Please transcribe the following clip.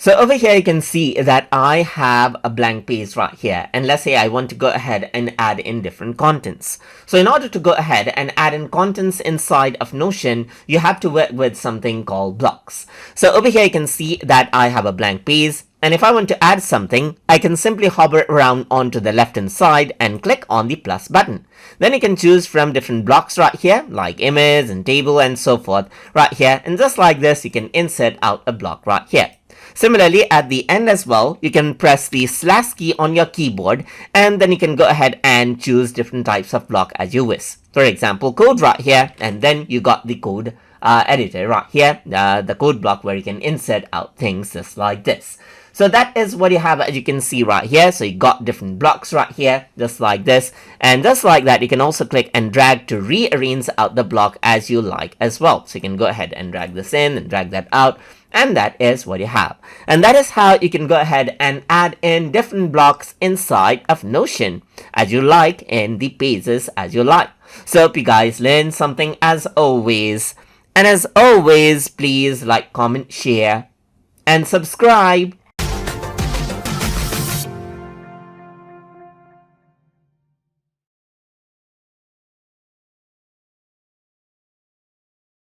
So over here you can see that I have a blank page right here, and let's say I want to go ahead and add in different contents. So in order to go ahead and add in contents inside of Notion, you have to work with something called blocks. So over here you can see that I have a blank page, and if I want to add something, I can simply hover around onto the left hand side and click on the plus button. Then you can choose from different blocks right here, like image and table and so forth right here, and just like this you can insert out a block right here. Similarly, at the end as well, you can press the slash key on your keyboard, and then you can go ahead and choose different types of block as you wish. For example, code right here, and then you got the code editor right here, the code block where you can insert out things just like this. So that is what you have, as you can see right here. So you got different blocks right here, just like this. And just like that, you can also click and drag to rearrange out the block as you like as well. So you can go ahead and drag this in and drag that out. And that is what you have. And that is how you can go ahead and add in different blocks inside of Notion as you like, in the pages as you like. So hope you guys learned something as always. And as always, please like, comment, share, and subscribe.